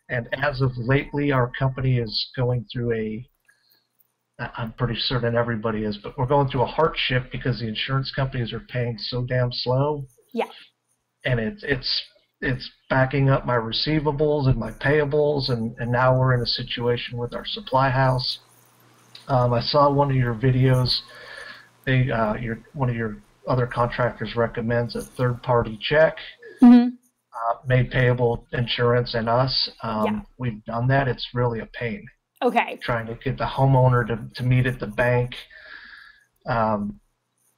And as of lately, our company is going through I'm pretty certain everybody is, but we're going through a hardship because the insurance companies are paying so damn slow, Yeah. and it's backing up my receivables and my payables, and now we're in a situation with our supply house. I saw one of your videos. One of your other contractors recommends a third-party check Hmm. made payable insurance and us. Yeah. We've done that. It's really a pain Okay. trying to get the homeowner to meet at the bank, um,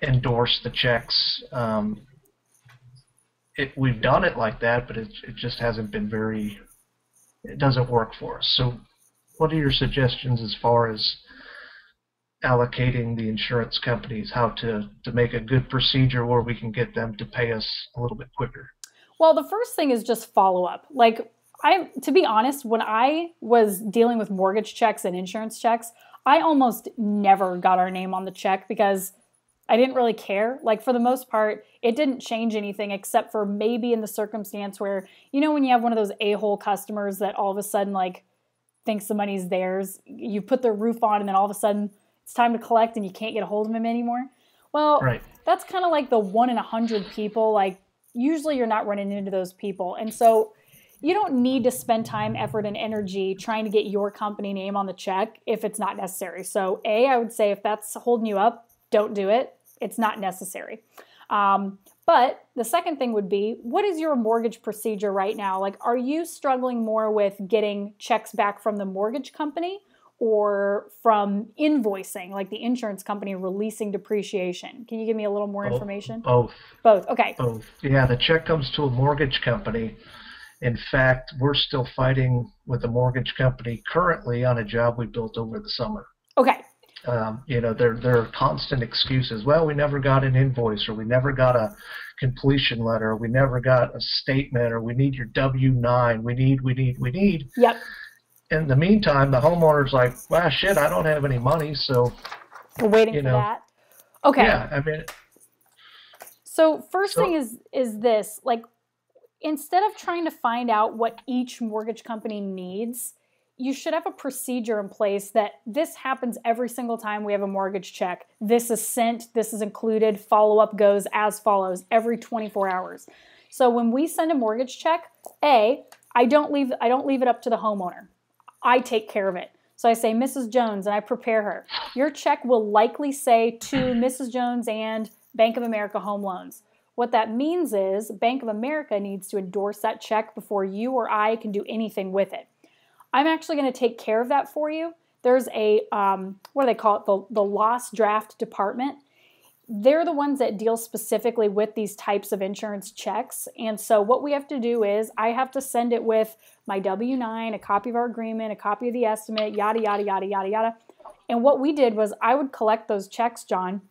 endorse the checks. We've done it like that, but it just hasn't been very. It doesn't work for us. So, what are your suggestions as far as allocating the insurance companies, how to make a good procedure where we can get them to pay us a little bit quicker? Well, the first thing is just follow up. Like, to be honest, when I was dealing with mortgage checks and insurance checks, I almost never got our name on the check because I didn't really care. Like, for the most part, it didn't change anything except for maybe in the circumstance where, when you have one of those a-hole customers that all of a sudden, like, thinks the money's theirs, you put their roof on and then all of a sudden it's time to collect and you can't get a hold of him anymore. Well, Right. that's kind of like the 1 in 100 people. Like, usually you're not running into those people. And so you don't need to spend time, effort, and energy trying to get your company name on the check if it's not necessary. So, I would say if that's holding you up, don't do it. It's not necessary. But the second thing would be, what is your mortgage procedure right now? Like, are you struggling more with getting checks back from the mortgage company or from invoicing, like the insurance company releasing depreciation? Can you give me a little more Both. information? Both. Both. Okay. Both. Yeah, the check comes to a mortgage company. In fact, we're still fighting with the mortgage company currently on a job we built over the summer. Okay. There are constant excuses. Well, we never got an invoice, or we never got a completion letter, or we never got a statement, or we need your W-9. We need. Yep. In the meantime, the homeowner's like, well, shit, I don't have any money, so, We're waiting you for know, that. Okay. yeah, I mean, So first thing so, is this, like, instead of trying to find out what each mortgage company needs, you should have a procedure in place that this happens every single time we have a mortgage check. This is sent, this is included, follow-up goes as follows every 24 hours. So when we send a mortgage check, I don't leave it up to the homeowner. I take care of it. So I say, Mrs. Jones, and I prepare her. Your check will likely say to Mrs. Jones and Bank of America Home Loans. What that means is Bank of America needs to endorse that check before you or I can do anything with it. I'm actually going to take care of that for you. There's a, what do they call it? The loss draft department. They're the ones that deal specifically with these types of insurance checks. And so what we have to do is I have to send it with my W-9, a copy of our agreement, a copy of the estimate, yada, yada, yada, yada, yada. And what we did was I would collect those checks, John,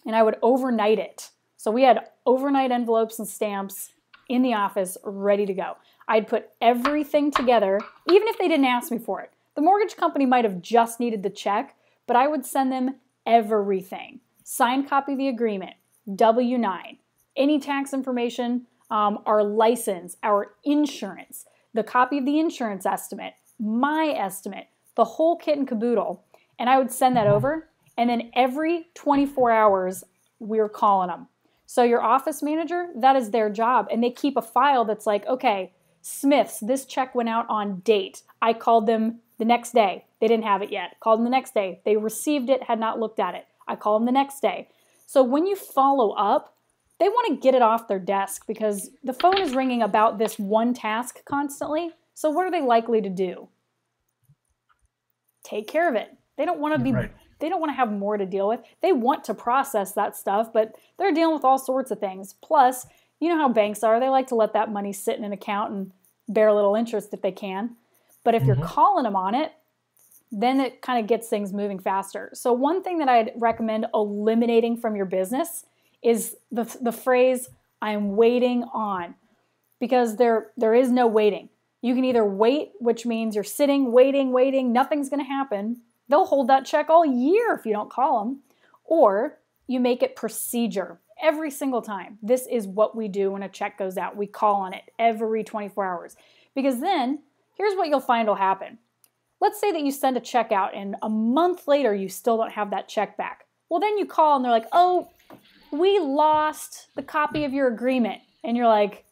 and I would overnight it. So we had overnight envelopes and stamps in the office ready to go. I'd put everything together, even if they didn't ask me for it. The mortgage company might have just needed the check, but I would send them everything. Signed copy of the agreement, W-9, any tax information, our license, our insurance, the copy of the insurance estimate, my estimate, the whole kit and caboodle. And I would send that over. And then every 24 hours, we're calling them. So your office manager, that is their job. And they keep a file that's like, okay, Smith's, this check went out on date. I called them the next day. They didn't have it yet. Called them the next day. They received it, had not looked at it. I call them the next day. So when you follow up, they want to get it off their desk because the phone is ringing about this one task constantly. So what are they likely to do? Take care of it. They don't want to be, right. they don't want to have more to deal with. They want to process that stuff, but they're dealing with all sorts of things. Plus, you know how banks are. They like to let that money sit in an account and bear a little interest if they can. But if you're calling them on it, then it kind of gets things moving faster. So one thing that I'd recommend eliminating from your business is the phrase, I'm waiting on, because there is no waiting. You can either wait, which means you're sitting, waiting, nothing's going to happen. They'll hold that check all year if you don't call them. Or you make it procedure every single time. This is what we do when a check goes out. We call on it every 24 hours. Because then Here's what you'll find will happen. Let's say that you send a check out and a month later you still don't have that check back. Well, then you call and they're like, oh, we lost the copy of your agreement. And you're like,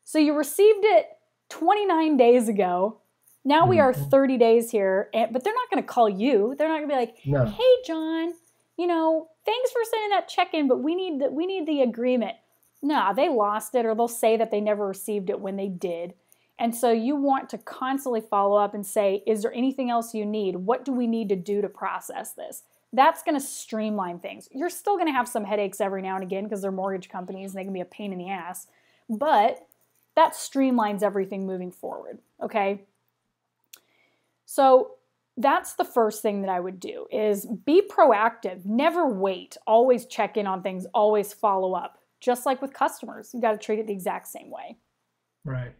so you received it 29 days ago. Now we are 30 days here, but they're not going to call you. They're not going to be like, No. hey, John, thanks for sending that check in, but we need the agreement. No, they lost it, or they'll say that they never received it when they did. And so you want to constantly follow up and say, is there anything else you need? What do we need to do to process this? That's going to streamline things. You're still going to have some headaches every now and again because they're mortgage companies and they can be a pain in the ass. But that streamlines everything moving forward, okay? So that's the first thing that I would do is be proactive. Never wait. Always check in on things. Always follow up. Just like with customers, you got to treat it the exact same way. Right.